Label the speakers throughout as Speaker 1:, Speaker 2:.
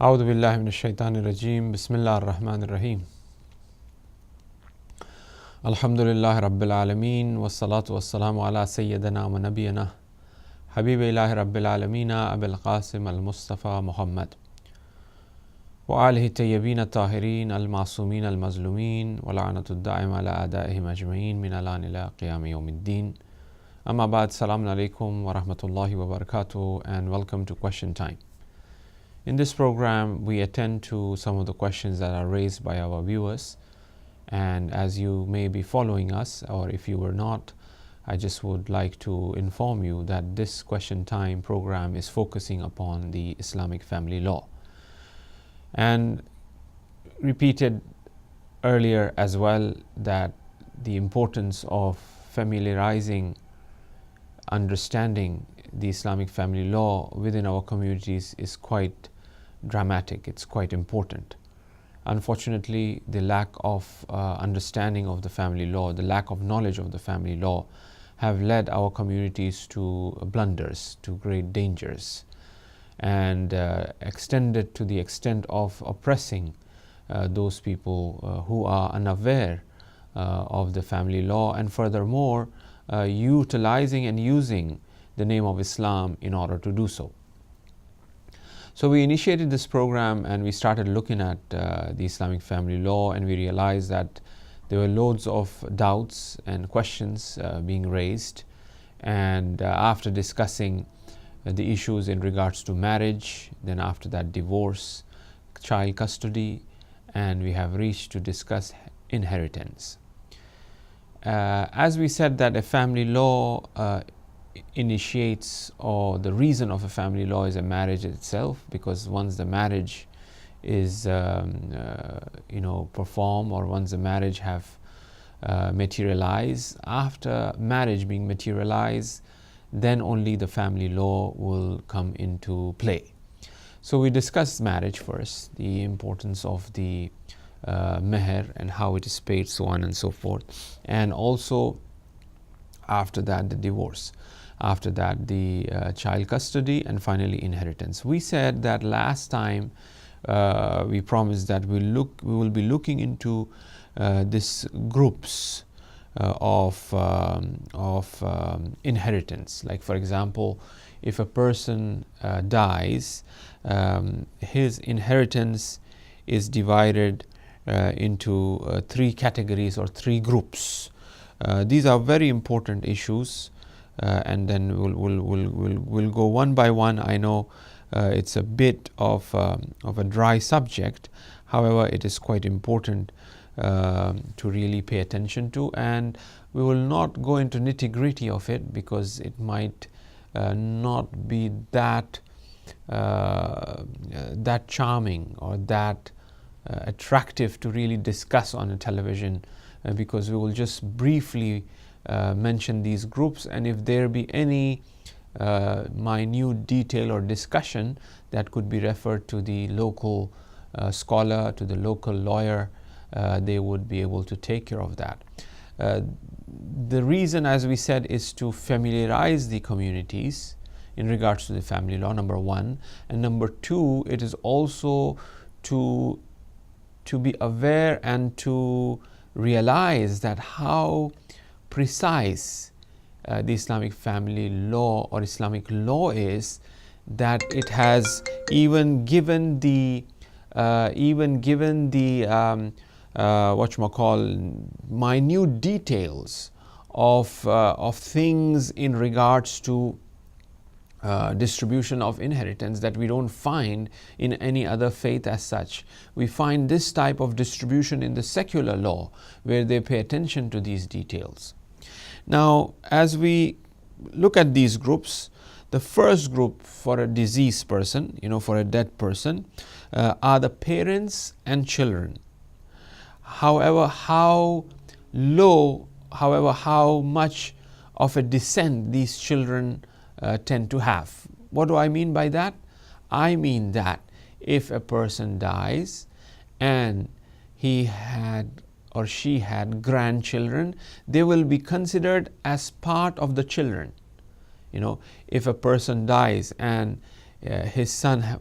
Speaker 1: أعوذ بالله من الشيطان الرجيم بسم الله الرحمن الرحيم الحمد لله رب العالمين والصلاة والسلام على سيدنا ونبينا حبيب الله رب العالمين أبي القاسم المصطفى محمد وآله الطيبين الطاهرين المعصومين المظلومين ولعنة الدائم على أعدائهم أجمعين من الآن إلى قيام يوم الدين. Amma ba'd, Assalamu alaikum wa rahmatullahi wa barakatuh, and welcome to Question Time. In this program, we attend to some of the questions that are raised by our viewers. And as you may be following us, or if you were not, I just would like to inform you that this Question Time program is focusing upon the Islamic family law. And repeated earlier as well that the importance of familiarizing, understanding the Islamic family law within our communities is quite dramatic, it's quite important. Unfortunately, the lack of understanding of the family law, the lack of knowledge of the family law have led our communities to blunders, to great dangers, and extended to the extent of oppressing those people who are unaware of the family law, and furthermore utilizing and using the name of Islam in order to do so. So we initiated this program and we started looking at the Islamic family law, and we realized that there were loads of doubts and questions being raised. And after discussing the issues in regards to marriage, then after that divorce, child custody, and we have reached to discuss inheritance. As we said that a family law initiates, or the reason of a family law is a marriage itself, because once the marriage is performed, or once the marriage have materialized, after marriage being materialized, then only the family law will come into play. So we discussed marriage first, the importance of the meher and how it is paid, so on and so forth, and also after that the divorce, after that the child custody, and finally inheritance. We said that last time we promised that we will be looking into these groups of inheritance. Like, for example, if a person dies, his inheritance is divided into three categories or three groups. These are very important issues, and then we'll go one by one. I know it's a bit of a dry subject, however it is quite important to really pay attention to, and we will not go into nitty-gritty of it because it might not be that charming or that attractive to really discuss on a television, because we will just briefly mention these groups, and if there be any minute detail or discussion, that could be referred to the local scholar, to the local lawyer. They would be able to take care of that. The reason, as we said, is to familiarize the communities in regards to the family law, number one, and number two, it is also to be aware and to realize that how precise the Islamic family law or Islamic law is, that it has even given the minute details of things in regards to distribution of inheritance that we don't find in any other faith as such. We find this type of distribution in the secular law, where they pay attention to these details. Now, as we look at these groups, the first group for a deceased person, for a dead person, are the parents and children. However, how much of a descent these children tend to have. What do I mean by that? I mean that if a person dies and he had or she had grandchildren, they will be considered as part of the children. If a person dies and his son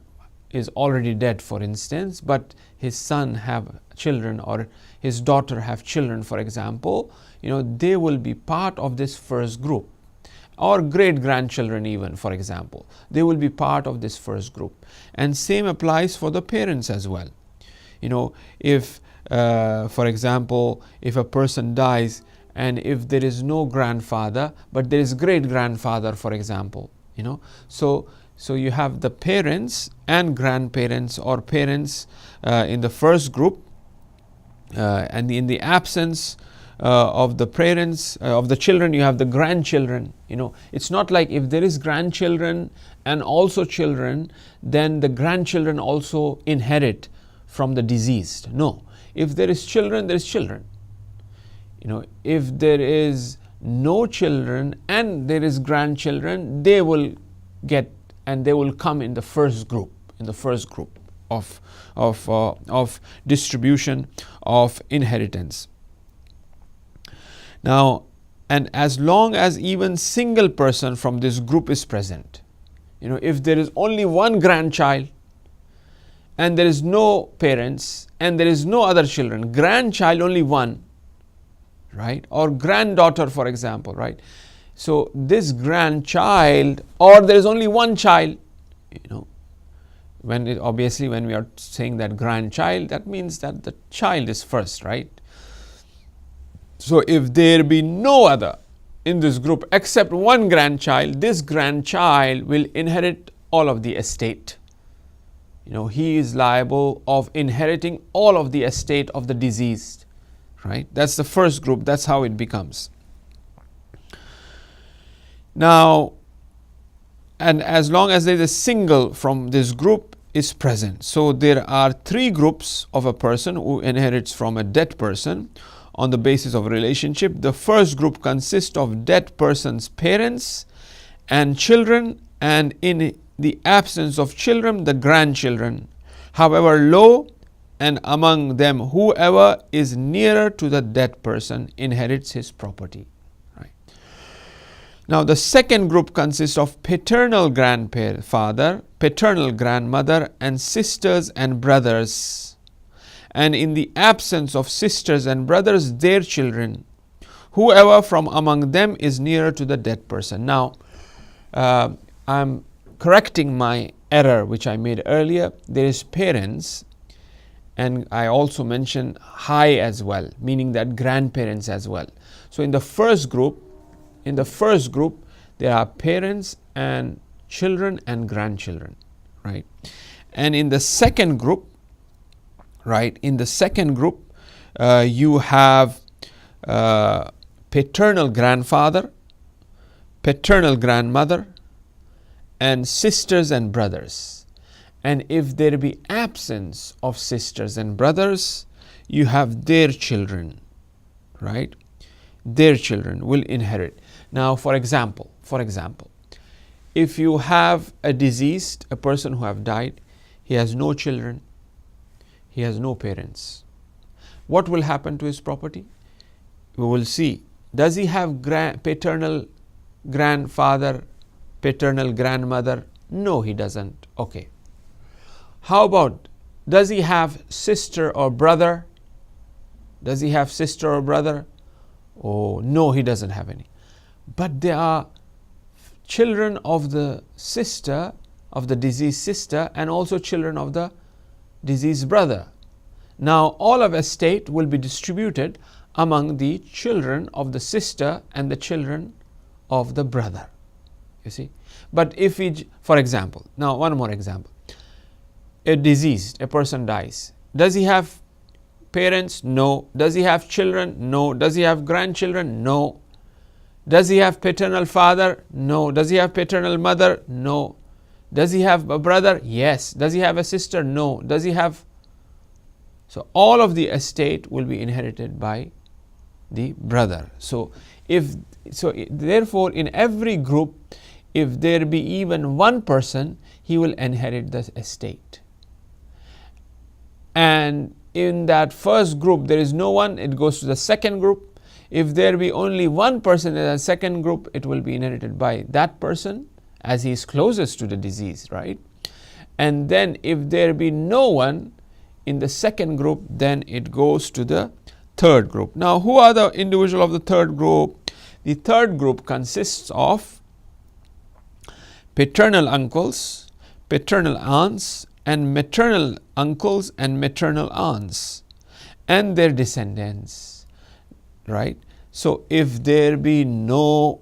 Speaker 1: is already dead, for instance, but his son have children or his daughter have children, for example, they will be part of this first group, or great grandchildren even, for example, they will be part of this first group. And same applies for the parents as well. If for example, if a person dies and if there is no grandfather but there is great grandfather, for example, so you have the parents and grandparents or parents in the first group, and in the absence of the parents of the children, you have the grandchildren. It's not like if there is grandchildren and also children, then the grandchildren also inherit from the deceased. No, if there is children, there is children. If there is no children and there is grandchildren, they will get and they will come in the first group, of distribution of inheritance. Now, and as long as even single person from this group is present, if there is only one grandchild and there is no parents and there is no other children, grandchild only one, right? Or granddaughter, for example, right? So this grandchild, or there is only one child, obviously when we are saying that grandchild, that means that the child is first, right? So if there be no other in this group except one grandchild, this grandchild will inherit all of the estate. He is liable of inheriting all of the estate of the deceased, right? That's the first group. That's how it becomes. Now, and as long as there is a single from this group is present. So there are three groups of a person who inherits from a dead person on the basis of relationship. The first group consists of dead person's parents and children, and in the absence of children, the grandchildren, however low, and among them whoever is nearer to the dead person inherits his property. Right. Now the second group consists of paternal grandfather, paternal grandmother, and sisters and brothers, and in the absence of sisters and brothers, their children, whoever from among them is nearer to the dead person. Now, I'm correcting my error which I made earlier. There is parents, and I also mentioned high as well, meaning that grandparents as well. So in the first group, there are parents and children and grandchildren, right? And in the second group, you have paternal grandfather, paternal grandmother, and sisters and brothers. And if there be absence of sisters and brothers, you have their children, right? Their children will inherit. Now, for example, if you have a deceased, a person who have died, he has no children, he has no parents, what will happen to his property? We will see. Does he have paternal grandfather, paternal grandmother? No, he doesn't. Okay. How about, does he have sister or brother? Does he have sister or brother? Oh, no, he doesn't have any. But there are children of the sister, of the deceased sister, and also children of the deceased brother. Now, all of estate will be distributed among the children of the sister and the children of the brother. You see? But if we, for example, now one more example. A person dies. Does he have parents? No. Does he have children? No. Does he have grandchildren? No. Does he have paternal father? No. Does he have paternal mother? No. Does he have a brother? Yes. Does he have a sister? No. Does he have? So all of the estate will be inherited by the brother. Therefore, in every group, if there be even one person, he will inherit the estate. And in that first group, there is no one, it goes to the second group. If there be only one person in the second group, it will be inherited by that person as he is closest to the deceased, right? And then if there be no one in the second group, then it goes to the third group. Now, who are the individual of the third group? The third group consists of paternal uncles, paternal aunts, and maternal uncles and maternal aunts and their descendants, right? So if there be no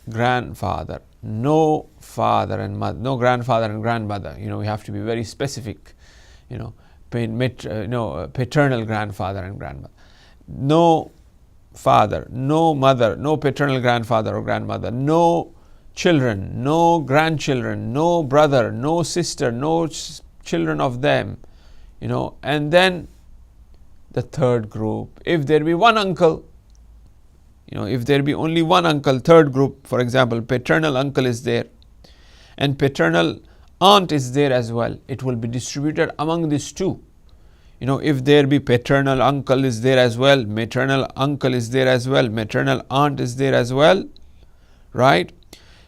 Speaker 1: grandfather, no father and mother, no grandfather and grandmother, we have to be very specific, paternal grandfather and grandmother, no father, no mother, no paternal grandfather or grandmother, no children, no grandchildren, no brother, no sister, no children of them, and then the third group, if there be one uncle, if there be only one uncle, third group, for example, paternal uncle is there and paternal aunt is there as well, it will be distributed among these two. If there be paternal uncle is there as well, maternal uncle is there as well, maternal aunt is there as well, right?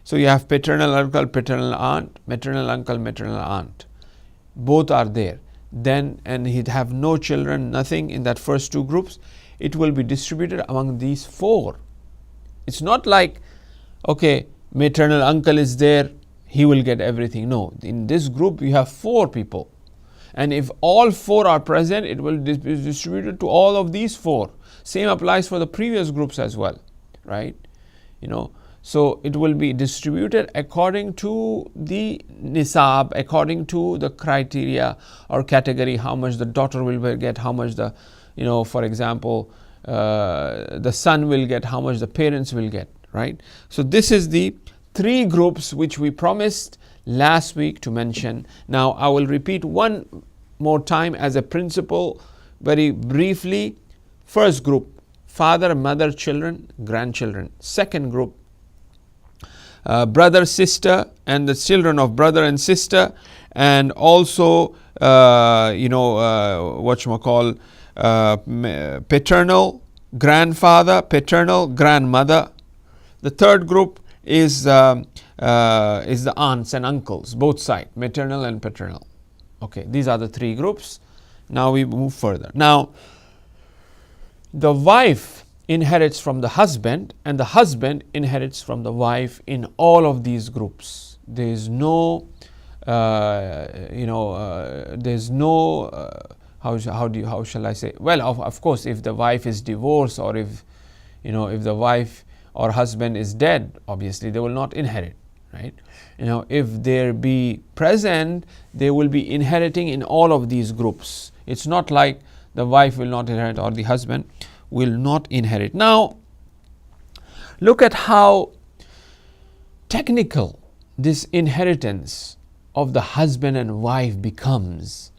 Speaker 1: So you have paternal uncle, paternal aunt, maternal uncle, maternal aunt. Both are there. Then, and he'd have no children, nothing in that first two groups. It will be distributed among these four. It's not like, okay, maternal uncle is there, he will get everything. No, in this group you have four people. And if all four are present, it will be distributed to all of these four. Same applies for the previous groups as well, right? So it will be distributed according to the nisab, according to the criteria or category, how much the daughter will get, how much the, for example, the son will get, how much the parents will get, right? So this is the three groups which we promised last week to mention. Now I will repeat one more time as a principle very briefly. First group, father, mother, children, grandchildren. Second group, brother, sister, and the children of brother and sister, and also paternal grandfather, paternal grandmother. The third group is the aunts and uncles, both sides, maternal and paternal. Okay, these are the three groups. Now we move further. Now, the wife inherits from the husband and the husband inherits from the wife in all of these groups. There is no how shall I say? Well, of course, if the wife is divorced, or if the wife or husband is dead, obviously they will not inherit, right? If there be present, they will be inheriting in all of these groups. It's not like the wife will not inherit or the husband will not inherit. Now, look at how technical this inheritance of the husband and wife becomes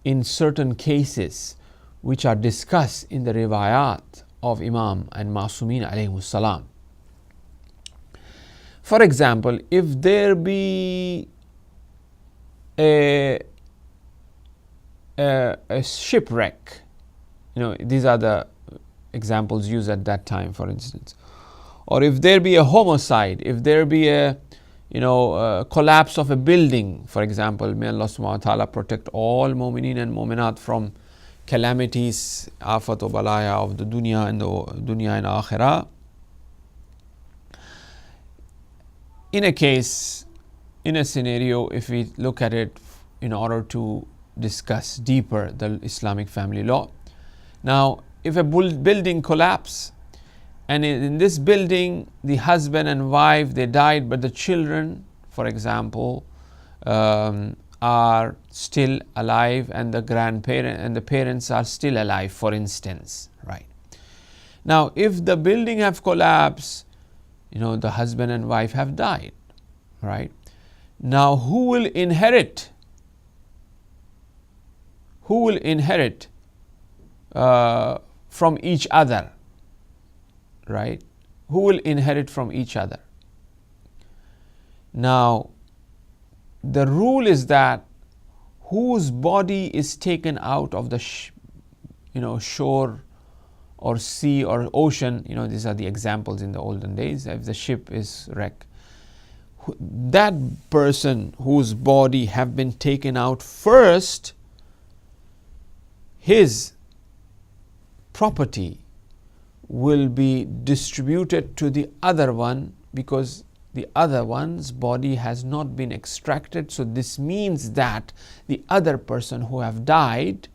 Speaker 1: in certain cases which are discussed in the riwayat of Imam and Masumin alayhi salam. For example, if there be a shipwreck, these are the examples used at that time, for instance, or if there be a homicide, if there be a collapse of a building, for example, may Allah subhanahu wa ta'ala protect all mu'mineen and mu'minat from calamities, afat wa balaya of the dunya and akhirah. In a case, in a scenario, if we look at it in order to discuss deeper the Islamic family law. Now, if a building collapse, and in this building the husband and wife, they died, but the children, for example, are still alive, and the grandparent and the parents are still alive, for instance, right? Now, if the building have collapsed, the husband and wife have died, right? Now, who will inherit? Who will inherit from each other, right? Who will inherit from each other? Now, the rule is that whose body is taken out of the shore or sea or ocean, these are the examples in the olden days. If the ship is wrecked, that person whose body have been taken out first, his property will be distributed to the other one, because the other one's body has not been extracted. So this means that the other person who have died,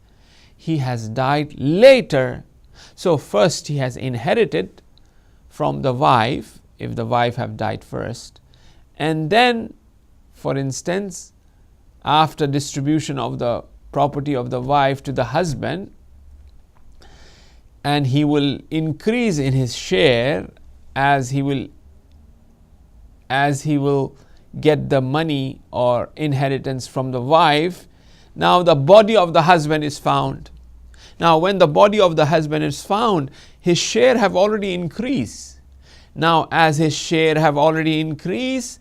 Speaker 1: he has died later. So first he has inherited from the wife, if the wife have died first, and then, for instance, after distribution of the property of the wife to the husband, and he will increase in his share as he will get the money or inheritance from the wife. Now the body of the husband is found. Now when the body of the husband is found, his share have already increased. Now as his share have already increased,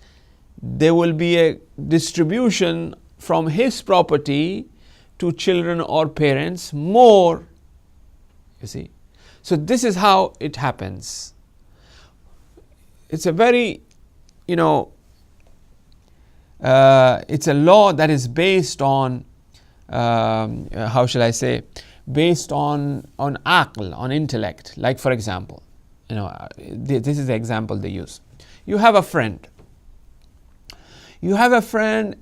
Speaker 1: there will be a distribution from his property to children or parents more. You see, so this is how it happens. It's a very, it's a law that is based on, how shall I say, based on aql, on intellect. Like for example, this is the example they use. You have a friend.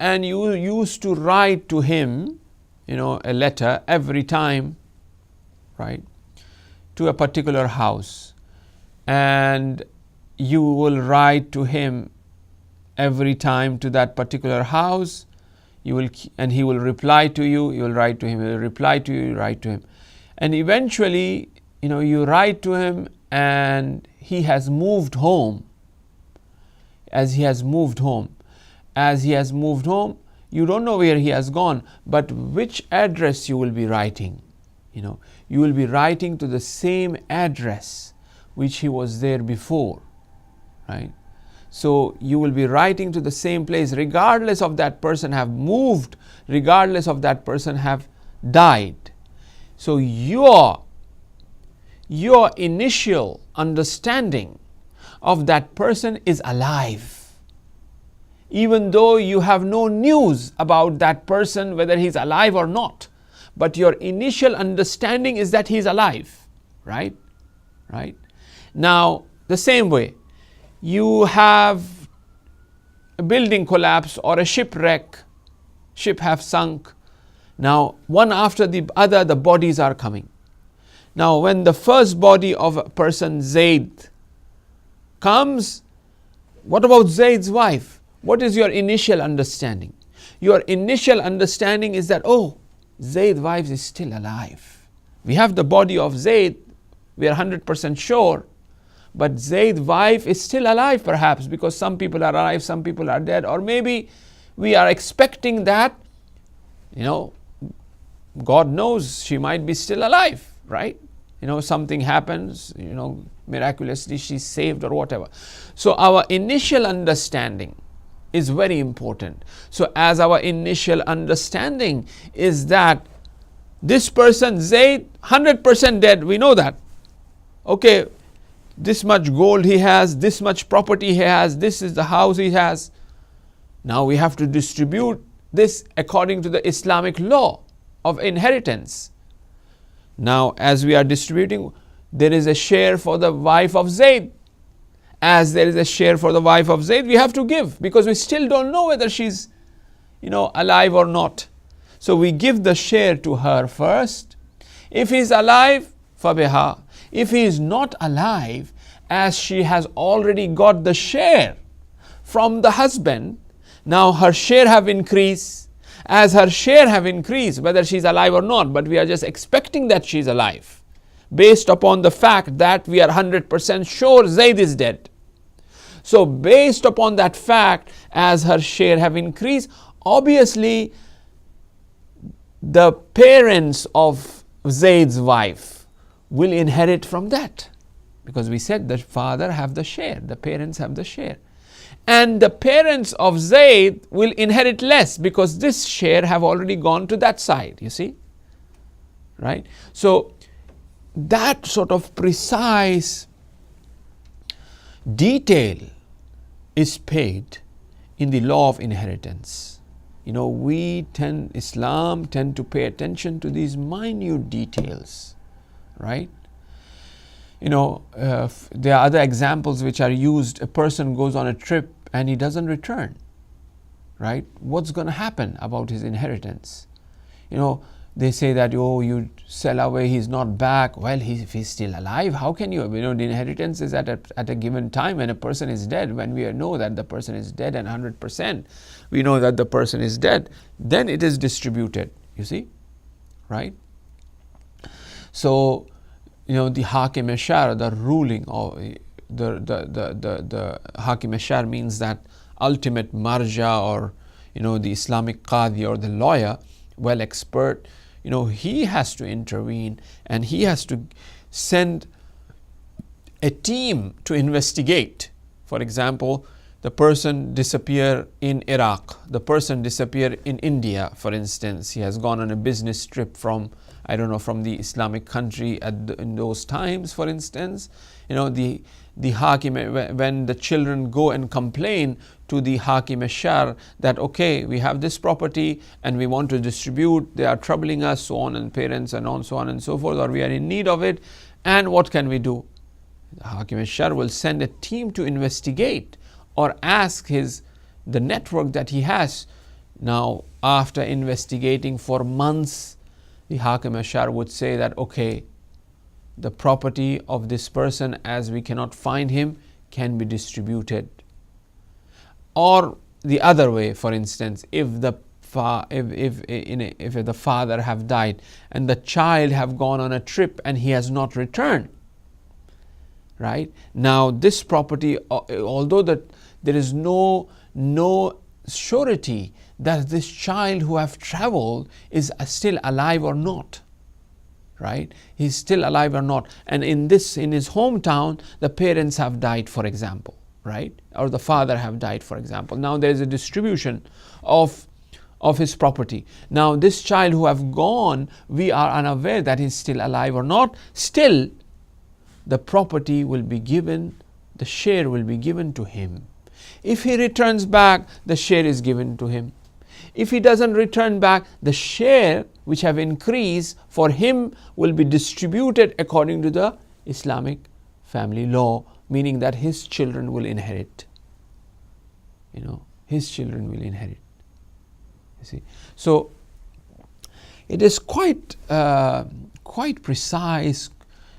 Speaker 1: And you used to write to him, a letter every time, right, to a particular house, and you will write to him every time to that particular house. And he will reply to you. You will write to him. He will reply to you. You write to him, and eventually, you write to him, and he has moved home. As he has moved home, you don't know where he has gone, but which address you will be writing. You will be writing to the same address which he was there before, right? So you will be writing to the same place, regardless of that person have moved, regardless of that person have died. So your initial understanding of that person is alive, even though you have no news about that person, whether he's alive or not. But your initial understanding is that he's alive, right? Now, the same way, you have a building collapse or a shipwreck, ship have sunk. Now, one after the other, the bodies are coming. Now, when the first body of a person, Zayd, comes, what about Zayd's wife? What is your initial understanding? Your initial understanding is that, Zayd's wife is still alive. We have the body of Zayd, we are 100% sure, but Zayd's wife is still alive perhaps, because some people are alive, some people are dead, or maybe we are expecting that, God knows she might be still alive, right? Something happens, miraculously she's saved or whatever. So our initial understanding is very important. So as our initial understanding is that this person, Zayd, 100% dead, we know that. Okay, this much gold he has, this much property he has, this is the house he has. Now we have to distribute this according to the Islamic law of inheritance. Now as we are distributing, there is a share for the wife of Zayd. As there is a share for the wife of Zayd, we have to give, because we still don't know whether she's, alive or not. So we give the share to her first. If he is alive, fabiha. If he is not alive, as she has already got the share from the husband, now her share have increased. As her share have increased, whether she's alive or not, but we are just expecting that she's alive, based upon the fact that we are 100% sure Zayd is dead. So based upon that fact, as her share have increased, obviously the parents of Zayd's wife will inherit from that, because we said the father have the share, the parents have the share, and the parents of Zayd will inherit less, because this share have already gone to that side, you see, right? So that sort of precise detail is paid in the law of inheritance. Islam tend to pay attention to these minute details, right? There are other examples which are used. A person goes on a trip and he doesn't return, right? What's going to happen about his inheritance? They say that, you sell away, he's not back. Well, if he's still alive, how can you? The inheritance is at a given time when a person is dead. When we know that the person is dead and 100%, we know that the person is dead, then it is distributed, you see, right? So, the Hakim Ashar, the ruling of the Hakim Ashar means that ultimate marja, or the Islamic Qadi, or the lawyer, well expert, he has to intervene, and he has to send a team to investigate. For example, the person disappear in Iraq, the person disappear in India, for instance. He has gone on a business trip from the Islamic country in those times, for instance. The Hakim, when the children go and complain to the Hakim Ashar that, okay, we have this property and we want to distribute, they are troubling us, so on, and parents and on, so on and so forth, or we are in need of it, and what can we do? The Hakim Ashar will send a team to investigate, or ask the network that he has. Now, after investigating for months, the Hakim Ashar would say that, okay, the property of this person, as we cannot find him, can be distributed. Or the other way, for instance, if the father have died and the child have gone on a trip and he has not returned, right? Now this property, although that there is no surety that this child who have traveled is still alive or not, right? He's still alive or not. And in his hometown, the parents have died, for example, right? Or the father have died, for example. Now there is a distribution of his property. Now this child who have gone, we are unaware that he's still alive or not. Still, the property will be given, the share will be given to him. If he returns back, the share is given to him. If he doesn't return back, the share which have increased for him will be distributed according to the Islamic family law, meaning that his children will inherit. His children will inherit. You see, so it is quite precise.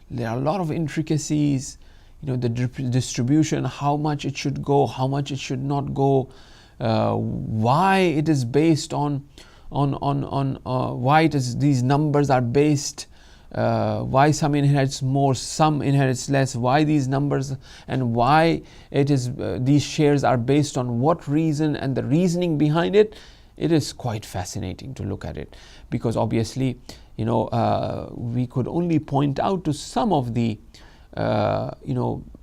Speaker 1: There are a lot of intricacies. The distribution, how much it should go, how much it should not go, why it is based on why these numbers are based, why some inherits more, some inherits less, why these numbers, and why it is these shares are based on what reason, and the reasoning behind it. It is quite fascinating to look at it, because obviously we could only point out to some of the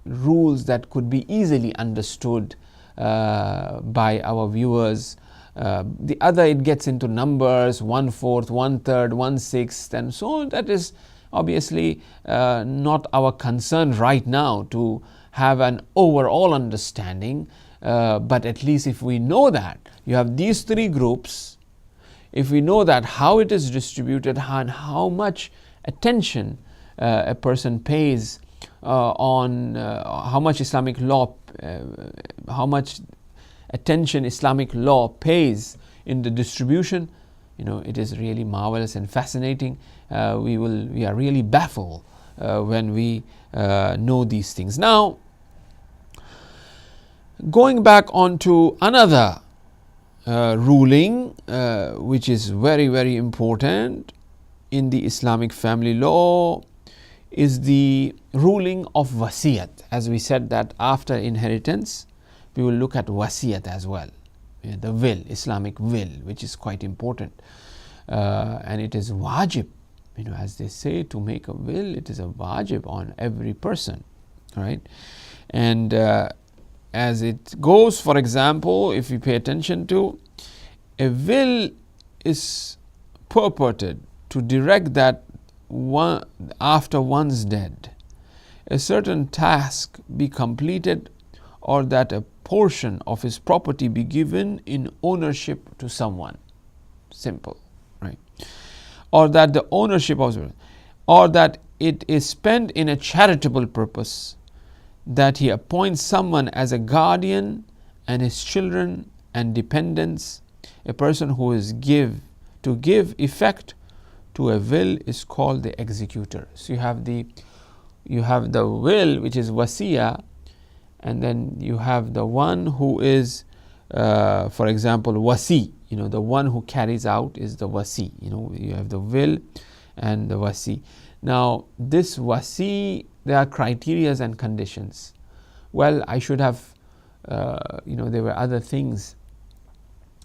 Speaker 1: rules that could be easily understood by our viewers. The other, it gets into numbers, 1/4, 1/3, 1/6, and so on. That is obviously not our concern right now to have an overall understanding, but at least if we know that you have these three groups, if we know that how it is distributed and how much attention a person pays on how much Islamic law, how much attention Islamic law pays in the distribution, it is really marvelous and fascinating. We are really baffled when we know these things. Now, going back onto another ruling which is very, very important in the Islamic family law, is the ruling of wasiyat. As we said that after inheritance, we will look at wasiyat as well, the will, Islamic will, which is quite important, and it is wajib, as they say, to make a will, it is a wajib on every person, right? And as it goes, for example, if we pay attention to, a will is purported to direct that after one's dead, a certain task be completed, or that a portion of his property be given in ownership to someone. Simple, right? Or that the ownership of, or that it is spent in a charitable purpose, that he appoints someone as a guardian and his children and dependents. A person who is to give effect to a will is called the executor. So you have the will, which is wasiya, and then you have the one who is, for example, wasi. The one who carries out is the wasi. You have the will and the wasi. Now this wasi, there are criterias and conditions. Well, I should have, there were other things.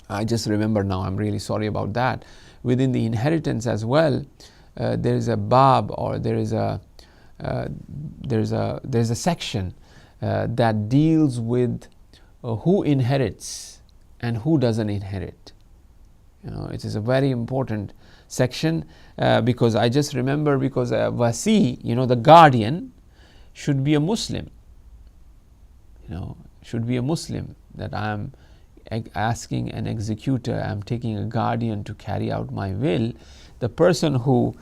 Speaker 1: I just remember now, I'm really sorry about that. Within the inheritance as well, there is a bab, or there is a section that deals with who inherits and who doesn't inherit. It is a very important section, because I just remember, because wasi, the guardian, should be a Muslim. Should be a Muslim, that I am asking an executor, I am taking a guardian to carry out my will. The person who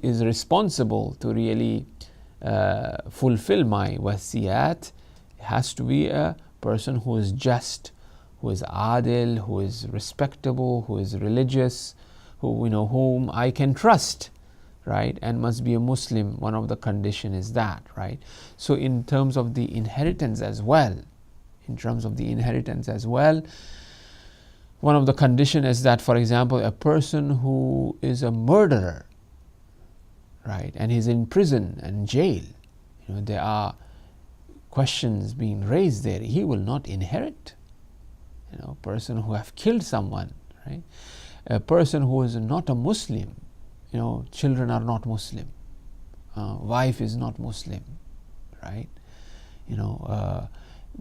Speaker 1: is responsible to really fulfill my wasiyat has to be a person who is just, who is adil, who is respectable, who is religious, whom I can trust, right? And must be a Muslim. One of the condition is that, right? So in terms of the inheritance as well, one of the condition is that, for example, a person who is a murderer, right, and he's in prison and jail, there are questions being raised there, he will not inherit. A person who have killed someone, right? A person who is not a Muslim, children are not Muslim, wife is not Muslim, right?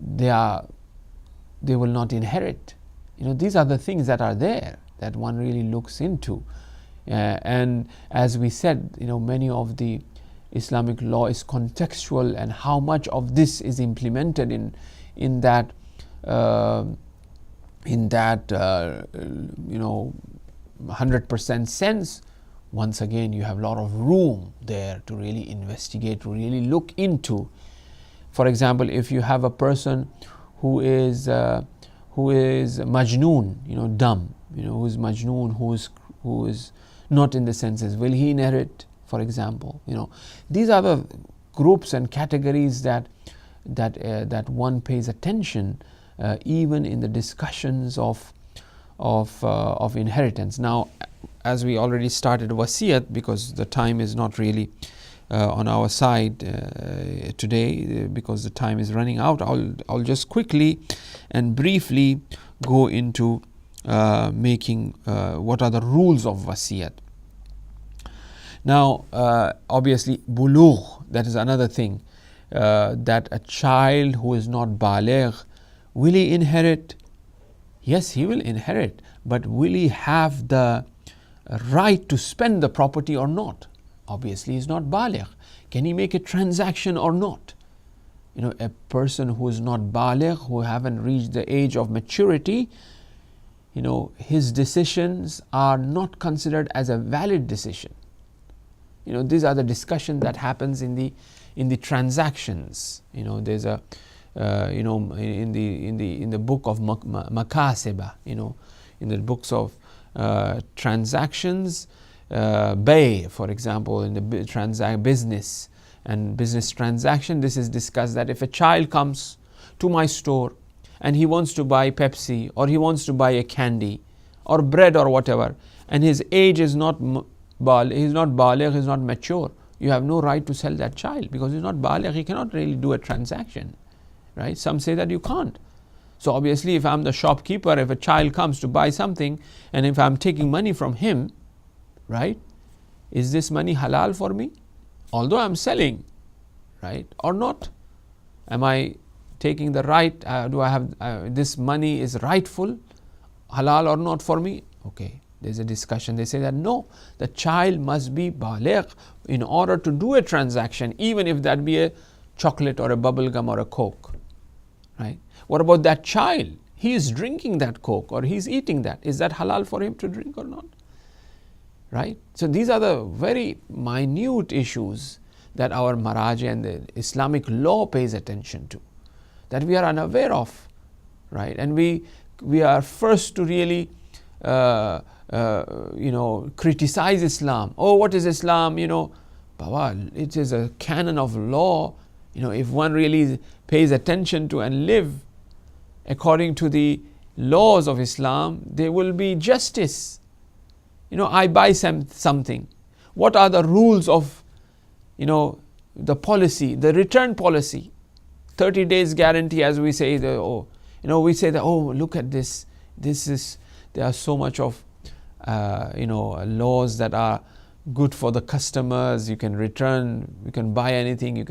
Speaker 1: They will not inherit. These are the things that are there that one really looks into. And as we said, many of the Islamic law is contextual, and how much of this is implemented in that 100% sense. Once again, you have a lot of room there to really investigate, to really look into. For example, if you have a person who is majnoon, dumb, who is majnoon, who is not in the senses, will he inherit? For example, these are the groups and categories that one pays attention, even in the discussions of inheritance. Now, as we already started wasiyat, because the time is not really on our side today, because the time is running out, I'll just quickly and briefly go into making what are the rules of wasiyat. Now, obviously, bulugh, that is another thing, that a child who is not baligh, will he inherit? Yes, he will inherit, but will he have the right to spend the property or not? Obviously, he is not baligh. Can he make a transaction or not? A person who is not baligh, who haven't reached the age of maturity, his decisions are not considered as a valid decision. These are the discussion that happens in the transactions. There's a in the book of makaseba, in the books of transactions, bay, for example, in the business and business transaction, this is discussed that if a child comes to my store and he wants to buy Pepsi, or he wants to buy a candy or bread or whatever, and his age is not he's not baligh, he's not mature, you have no right to sell that child, because he's not baligh, he cannot really do a transaction, right? Some say that you can't. So obviously, if I'm the shopkeeper, if a child comes to buy something, and if I'm taking money from him, right, is this money halal for me, although I'm selling, right, or not? Am I taking the right, do I have this money is rightful, halal or not for me? Okay, there's a discussion. They say that no, the child must be baligh in order to do a transaction, even if that be a chocolate or a bubble gum or a coke, right? What about that child? He is drinking that Coke or he's eating that. Is that halal for him to drink or not? Right? So these are the very minute issues that our Maraji and the Islamic law pays attention to, that we are unaware of, right? And we are first to really criticize Islam. Oh, what is Islam? Baba, it is a canon of law. If one really pays attention to and live according to the laws of Islam, there will be justice. I buy something. What are the rules of, the policy, the return policy? 30 days guarantee, as we say. We say that, look at this. There are so much of, laws that are good for the customers. You can return, you can buy anything,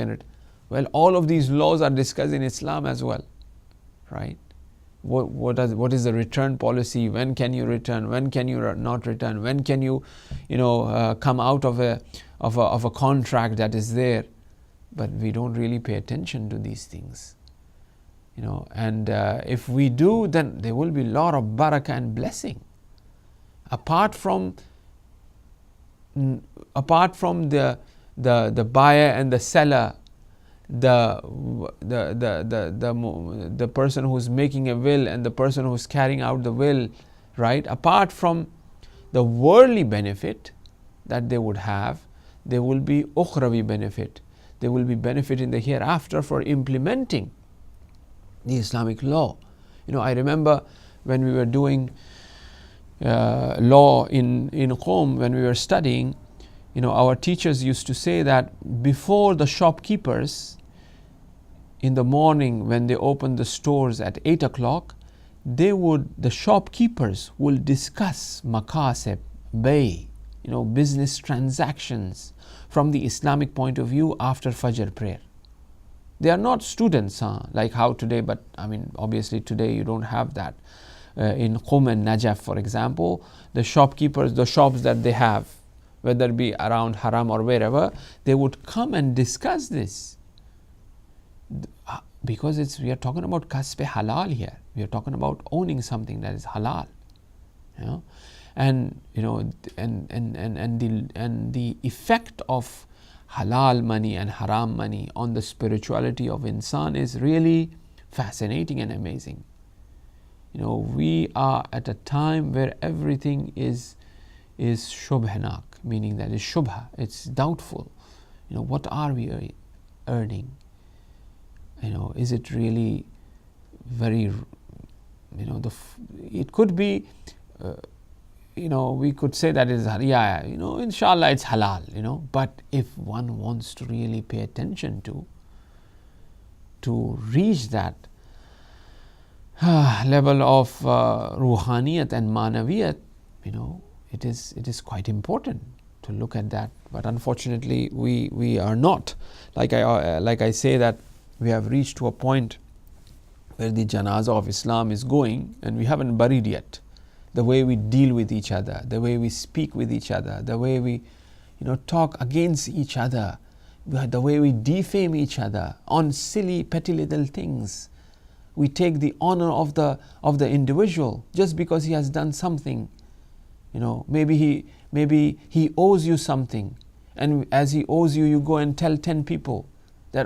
Speaker 1: well, all of these laws are discussed in Islam as well, right? What is the return policy? When can you return? When can you not return? When can you, come out of a contract that is there? But we don't really pay attention to these things, And if we do, then there will be a lot of barakah and blessing. Apart from the buyer and the seller, the person who's making a will and the person who's carrying out the will, right? Apart from the worldly benefit that they would have, there will be ukhravi benefit. There will be benefit in the hereafter for implementing the Islamic law. I remember when we were doing law in Qom, when we were studying, our teachers used to say that before the shopkeepers, in the morning when they open the stores at 8 o'clock, the shopkeepers will discuss makasib, bay, business transactions from the Islamic point of view after Fajr prayer. They are not students, like how today, but obviously today you don't have that. In Qum and Najaf, for example, the shopkeepers, the shops that they have, whether it be around Haram or wherever, they would come and discuss this. Because we are talking about kasb halal here. We are talking about owning something that is halal. And the effect of halal money and haram money on the spirituality of insan is really fascinating and amazing. We are at a time where everything is shubhanak, meaning that is shubha, it's doubtful. What are we earning? Is it really very, it could be, we could say that is, inshallah it's halal, but if one wants to really pay attention to reach that level of ruhaniyat and manaviyat, it is quite important to look at that. But unfortunately, we are not. Like I say that we have reached to a point where the janazah of Islam is going, and we haven't buried yet. The way we deal with each other, the way we speak with each other, the way we, talk against each other, the way we defame each other on silly, petty little things. We take the honor of the individual just because he has done something. Maybe he owes you something, and as he owes you, you go and tell 10 people that,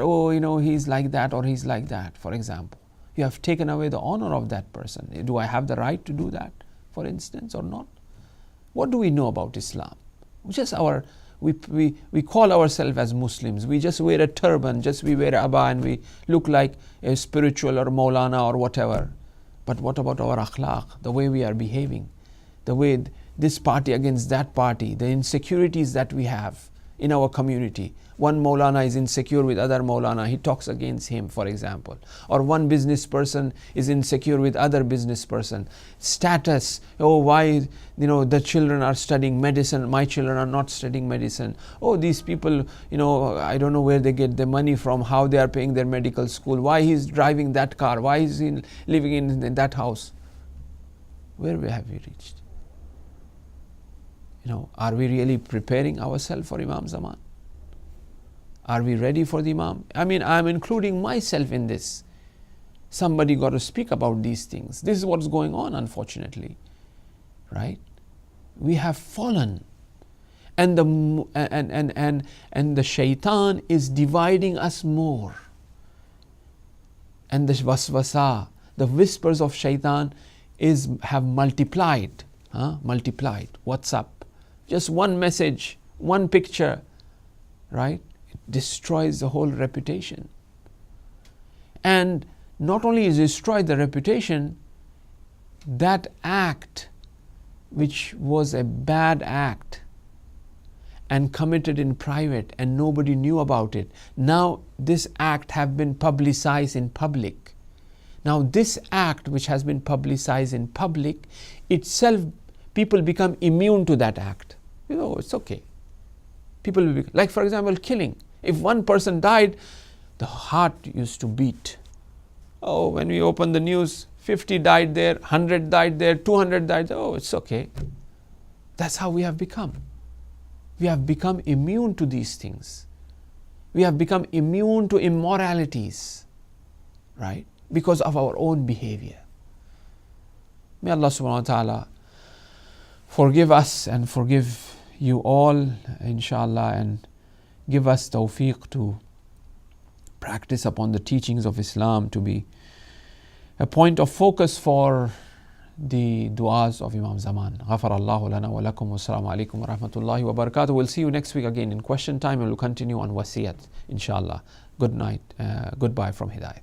Speaker 1: he's like that or he's like that, for example. You have taken away the honor of that person. Do I have the right to do that, for instance, or not? What do we know about Islam? We call ourselves as Muslims. We just wear a turban, we wear a abba, and we look like a spiritual or Maulana or whatever. But what about our akhlaq, the way we are behaving, the way this party against that party, the insecurities that we have in our community? One Maulana is insecure with other Maulana, he talks against him, for example. Or one business person is insecure with other business person. Status, why the children are studying medicine, my children are not studying medicine. These people, I don't know where they get the money from, how they are paying their medical school, why he's driving that car, why is he living in that house. Where have we reached? Are we really preparing ourselves for Imam Zaman? Are we ready for the Imam? I'm including myself in this. somebody got to speak about these things. This is what's going on, unfortunately, right? We have fallen, and the shaitan is dividing us more, and the waswasa, the whispers of shaitan have multiplied. WhatsApp, just one message, one picture, right? It destroys the whole reputation. And not only is destroyed the reputation, that act, which was a bad act and committed in private and nobody knew about it, now this act have been publicized in public. Now this act which has been publicized in public itself, people become immune to that act. It's okay. People will be, like for example, killing. If one person died, the heart used to beat. Oh, when we open the news, 50 died there, 100 died there, 200 died there. Oh, it's okay. That's how we have become. We have become immune to these things. We have become immune to immoralities, right? Because of our own behavior. May Allah subhanahu wa ta'ala forgive us and forgive you all, inshallah, and give us tawfiq to practice upon the teachings of Islam, to be a point of focus for the du'as of Imam Zaman. Ghafarallahu lana wa lakum wa assalamu alaikum wa rahmatullahi wa barakatuh. We'll see you next week again in question time, and we'll continue on wasiyat, inshallah. Good night, goodbye from Hidayat.